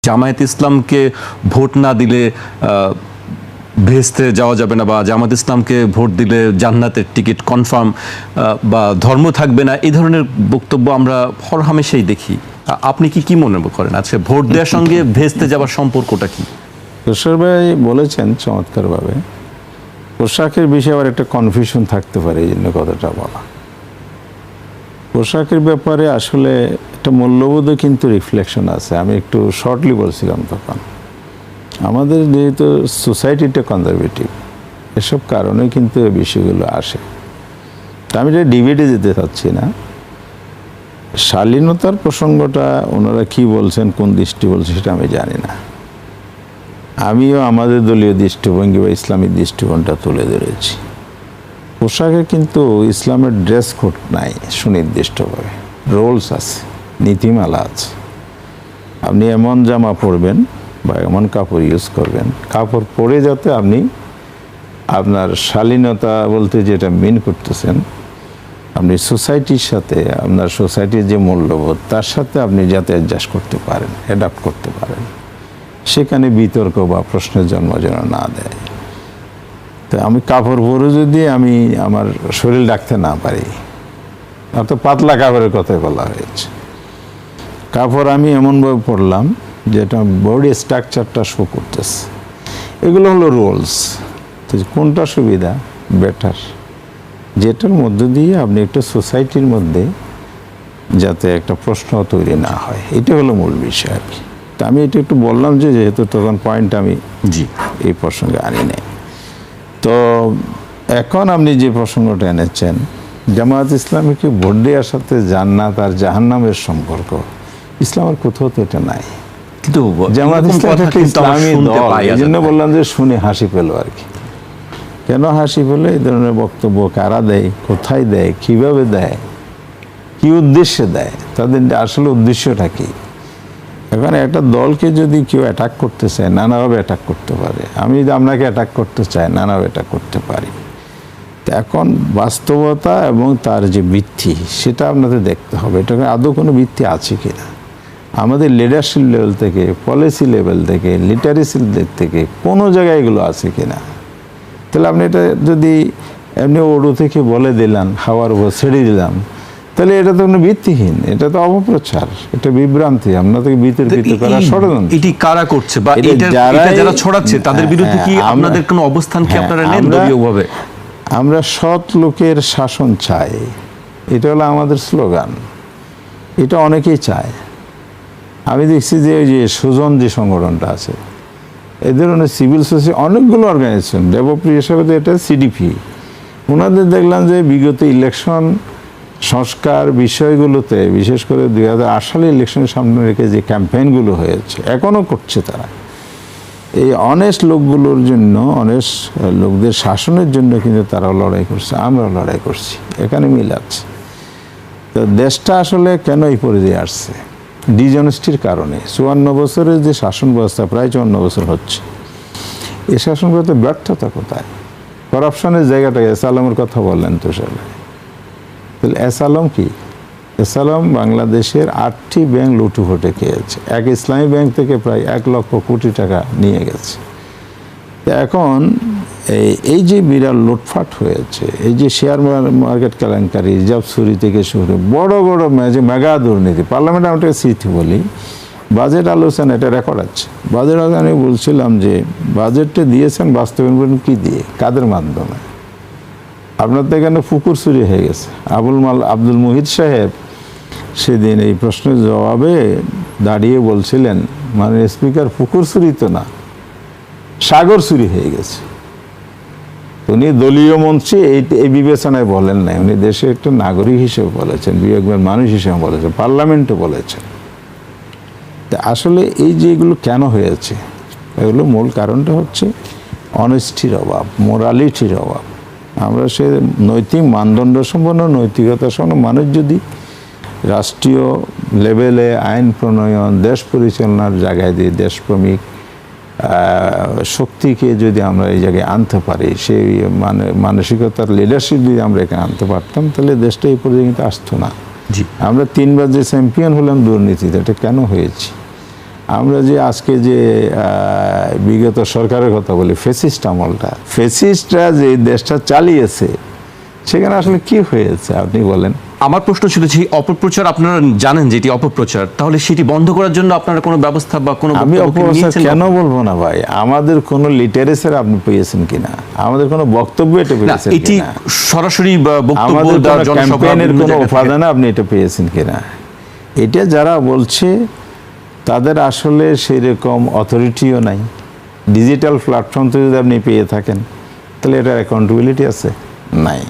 জামায়াত ইসলামকে ভোট না দিলে ভেস্তে যাওয়া যাবে না, বা জামায়াত ইসলামকে ভোট দিলে জান্নাতের টিকিট কনফার্ম, বা ধর্ম থাকবে না, এই ধরনের বক্তব্য আমরা হরহামেশাই দেখি। আপনি কি মনে করেন আজকে ভোট দেওয়ার সঙ্গে ভেস্তে যাওয়ার সম্পর্কটা কি? তুষার ভাই বলেছেন চমৎকারভাবে। পোশাকের বিষয়ে আবার একটা কনফিউশন থাকতে পারে, এই জন্য কথাটা বলা। পোশাকের ব্যাপারে আসলে একটা মূল্যবোধও কিন্তু রিফ্লেকশন আছে। আমি একটু শর্টলি বলছিলাম তখন, আমাদের যেহেতু সোসাইটিটা কনজারভেটিভ, এসব কারণে কিন্তু এই বিষয়গুলো আসে। তা আমি এটা ডিবেটে যেতে চাচ্ছি না। শালীনতার প্রসঙ্গটা ওনারা কি বলছেন, কোন দৃষ্টি বলছে সেটা আমি জানি না। আমিও আমাদের দলীয় দৃষ্টিভঙ্গি বা ইসলামিক দৃষ্টিকোণটা তুলে ধরেছি। পোশাকে কিন্তু ইসলামের ড্রেস কোড নাই সুনির্দিষ্টভাবে, রোলস আছে, নীতিমালা আছে। আপনি এমন জামা পরবেন বা এমন কাপড় ইউজ করবেন, কাপড় পরে যাতে আপনি আপনার শালীনতা বলতে যেটা মিন করতেছেন, আপনি সোসাইটির সাথে, আপনার সোসাইটির যে মূল্যবোধ তার সাথে আপনি যাতে অ্যাডজাস্ট করতে পারেন, অ্যাডাপ্ট করতে পারেন, সেখানে বিতর্ক বা প্রশ্নের জন্ম যেন না দেয়। তো আমি কাপড় পরে যদি আমি আমার শরীর ডাকতে না পারি, অত পাতলা কাপড়ের কথাই বলা হয়েছে। কাপড় আমি এমনভাবে পরলাম যেটা বডি স্ট্রাকচারটা শো করতেছে, এগুলো হলো রুলস। তো কোনটা সুবিধা, বেটার, যেটার মধ্য দিয়ে আপনি একটা সোসাইটির মধ্যে যাতে একটা প্রশ্ন তৈরি না হয়, এটা হলো মূল বিষয় আর কি। তা আমি এটা একটু বললাম যে যেহেতু তখন পয়েন্ট আমি এই প্রসঙ্গে আনি নাই। তো এখন আপনি যে প্রসঙ্গটা এনেছেন, জামায়াত ইসলামীকে ভোট দেওয়ার সাথে জান্নাত আর জাহান্নামের সম্পর্ক, ইসলামের কোথাও তো এটা নাই। কিন্তু জামায়াত ইসলাম একটা ইসলামী দল, এই জন্য বললাম যে শুনে হাসি পেল আর কি। কেন হাসি পেল? এই ধরনের বক্তব্য কারা দেয়, কোথায় দেয়, কিভাবে দেয়, কি উদ্দেশ্যে দেয়, তাদের আসলে উদ্দেশ্যটা কি? এখন একটা দলকে যদি কেউ অ্যাটাক করতে চায়, নানাভাবে অ্যাটাক করতে পারে। আমি যদি আপনাকে অ্যাটাক করতে চাই, নানাভাবে অ্যাটাক করতে পারি। তো এখন বাস্তবতা এবং তার যে ভিত্তি, সেটা আপনাদের দেখতে হবে, এটাকে আদৌ কোনো ভিত্তি আছে কি না। আমাদের লিডারশিপ লেভেল থেকে, পলিসি লেভেল থেকে, লিটারেসির দিক থেকে কোনো জায়গায় এগুলো আছে কি না। তাহলে আপনি এটা যদি এমনি ওড়ু থেকে বলে দিলাম, হাওয়ার উপর ছেড়ে দিলাম, তাহলে এটা তো কোনো ভিত্তিহীন, এটা তো অপপ্রচার, এটা বিভ্রান্তি, আপনাদেরকে বিতর্কিত করার ষড়যন্ত্র। এটি কারা করছে বা এটা যারা ছড়াচ্ছে তাদের বিরুদ্ধে কি আপনাদের কোনো অবস্থান কি আপনারা নেন দলীয়ভাবে? আমরা সৎ লোকের শাসন চাই, এটা হলো আমাদের স্লোগান। এটা অনেকেই চায়। আমি দেখছি যে ওই যে সুজন যে সংগঠনটা আছে, এই ধরনের সিভিল সোসাইটি অনেকগুলো অর্গানাইজেশন, ডেভেলপমেন্ট হিসাবে তো এটা সিডিপি, ওনাদের দেখলাম যে বিগত ইলেকশন সংস্কার বিষয়গুলোতে, বিশেষ করে 2008 সালে ইলেকশনের সামনে রেখে যে ক্যাম্পেইনগুলো হয়েছে, এখনও করছে তারা। এই অনেস্ট লোকগুলোর জন্য, অনেস্ট লোকদের শাসনের জন্য কিন্তু তারাও লড়াই করছে, আমরাও লড়াই করছি, এখানে মিল আছে। তো দেশটা আসলে কেন এই পর্যায়ে আসছে? ডিজনেস্টির কারণে। 54 বছরের যে শাসন ব্যবস্থা, প্রায় 54 বছর হচ্ছে, এই শাসন ব্যবস্থা ব্যর্থতা কোথায়? করাপশনের জায়গাটা, এসালামের কথা বললেন তুষার ভাই, তাহলে এসালাম কি? এসালাম বাংলাদেশের 8টি ব্যাংক লুটুফুটে খেয়েছে, এক ইসলামী ব্যাংক থেকে প্রায় 1 লক্ষ কোটি টাকা নিয়ে গেছে। এখন এই যে বিরাট লুটফাট হয়েছে, এই যে শেয়ার মার্কেট কেলেঙ্কারি, রিজার্ভ চুরি থেকে শুরু বড় বড় মেগা দুর্নীতি, পার্লামেন্টে আমি একটা স্মৃতি বলি, বাজেট আলোচনা, এটা রেকর্ড আছে। বাজেট আলোচনা আমি বলছিলাম যে বাজেটটা দিয়েছেন বাস্তবায়ন কি দিয়ে, কাদের মাধ্যমে? আপনার তো এখানে পুকুর চুরি হয়ে গেছে। আব্দুল মুহিত সাহেব সেদিন এই প্রশ্নের জবাবে দাঁড়িয়ে বলছিলেন, মাননীয় স্পিকার, পুকুর চুরি তো না, সাগর চুরি হয়ে গেছে। উনি দলীয় মন্ত্রী এই বিবেচনায় বলেন নাই, উনি দেশের একটা নাগরিক হিসেবে বলেছেন, বিবেকবান মানুষ হিসেবে বলেছেন, পার্লামেন্টে বলেছেন। আসলে এই যে এগুলো কেন হয়েছে, এগুলো মূল কারণটা হচ্ছে অনেস্টির অভাব, মোরালিটির অভাব। আমরা সে নৈতিক মানদণ্ড সম্পন্ন, নৈতিকতা সম্পন্ন মানুষ যদি রাষ্ট্রীয় লেভেলে আইন প্রণয়ন, দেশ পরিচালনার জায়গায় দিয়ে দেশপ্রেমিক শক্তিকে যদি আমরা এই জায়গায় আনতে পারি, সেই মানসিকতার লিডারশিপ যদি আমরা এখানে আনতে পারতাম, তাহলে দেশটা এই পর্যায়ে কিন্তু আসতো না। আমরা 3বার যে চ্যাম্পিয়ন হলাম দুর্নীতিতে, এটা কেন হয়েছি? আমরা যে আজকে যে বিগত সরকারের কথা বলি, ফেসিস্ট আমলটা, ফেসিস্টরা যে দেশটা চালিয়েছে সেখানে আসলে কি হয়েছে আপনি বলেন? আমার প্রশ্ন ছিল যে অপপ্রচার আপনারা জানেন যে এটি অপপ্রচার, তাহলে সেটি বন্ধ করার জন্য আপনারা কোনো ব্যবস্থা বা কোনো আমি বক্তব্য কি অপপ্রচার নিয়েছেন? কেন বলবো না ভাই, আমাদের কোনো লিটারেচার আপনি পেয়েছেন কিনা, আমাদের কোনো বক্তব্য এটা না, পেয়েছেন এটি কিনা, সরাসরি বক্তব্য আমাদের দেওয়ার কোনো জনসভা ক্যাম্পেইনের বিভিন্ন কোনো জায়গা থেকে- উপাদানে আপনি এটা পেয়েছেন কিনা, এটা যারা বলছে তাদের আসলে সেরকম অথরিটিও নাই। ডিজিটাল প্ল্যাটফর্ম থেকে যদি আপনি পেয়ে থাকেন তাহলে এটার অ্যাকাউন্টেবিলিটি আছে? নাই।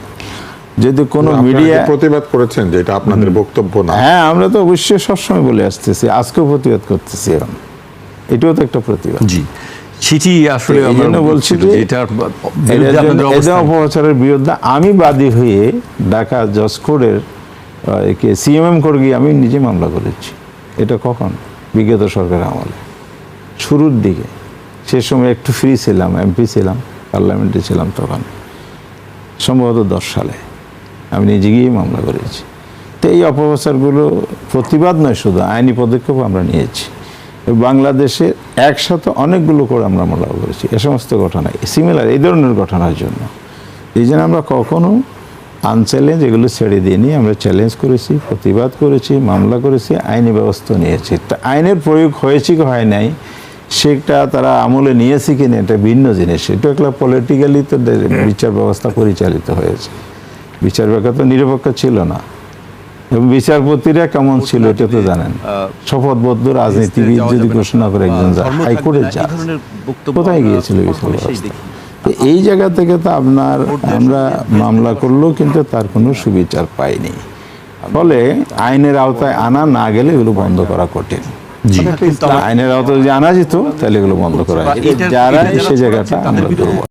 যদি কোনো আপনারা কি মিডিয়া, প্রতিবাদ করেছেন যে এটা আপনাদের বক্তব্য না? হ্যাঁ আমরা তো অবশ্যই সবসময় বলে আসতেছি, আজকেও প্রতিবাদ করতেছি, এখন এটাও তো একটা প্রতিবাদ। জি, সেটি আসলে এই আমরা জন্য বলছি বলছি যে যে এটার বিরুদ্ধে এদের জন্য আপনাদের এদের অবস্থান। অপপ্রচারের বিরুদ্ধে আমি বাদী হয়ে ঢাকা জজ কোর্টের সিএমএম কোর্ট গিয়ে আমি নিজে মামলা করেছি। এটা কখন? বিগত সরকার আমলে শুরুর দিকে, সে সময় একটু ফ্রি ছিলাম, এমপি ছিলাম, পার্লামেন্টে ছিলাম তখন, সম্ভবত 10 সালে আমি নিজে গিয়ে মামলা করেছি। তো এই অপপ্রচারগুলো প্রতিবাদ নয়, শুধু আইনি পদক্ষেপ আমরা নিয়েছি। বাংলাদেশে একসাথে অনেকগুলো করে আমরা মামলা করেছি এ সমস্ত ঘটনায়, সিমিলার এই ধরনের ঘটনার জন্য। এই জন্য আমরা কখনো আনচ্যালেঞ্জ এগুলো ছেড়ে দিইনি, আমরা চ্যালেঞ্জ করেছি, প্রতিবাদ করেছি, মামলা করেছি, আইনি ব্যবস্থা নিয়েছি। তা আইনের প্রয়োগ হয়েছে কি হয় নাই সেটা তারা আমলে নিয়েছে কিনা এটা ভিন্ন জিনিস। এটা একটা পলিটিক্যালি তো বিচার ব্যবস্থা পরিচালিত হয়েছে, বিচার ব্যবস্থা তো নিরপেক্ষ ছিল না। এবং বিচারপতিরা কেমন ছিল এটা তো জানেন, শপথবদ্ধ রাজনীতিবিদ যদি ঘোষণা করে একজন যায়, হাইকোর্টে যায়, কোথায় গিয়েছিল বিচার ব্যবস্থা? তো এই জায়গা থেকে তো আমরা মামলা করলেও কিন্তু তার কোনো সুবিচার পাইনি। ফলে আইনের আওতায় আনা না গেলে এগুলো বন্ধ করা কঠিন। আইনের আওতায় যদি আনা যেত তাহলে এগুলো বন্ধ করা, যারা সে জায়গাটা আমরা করবো।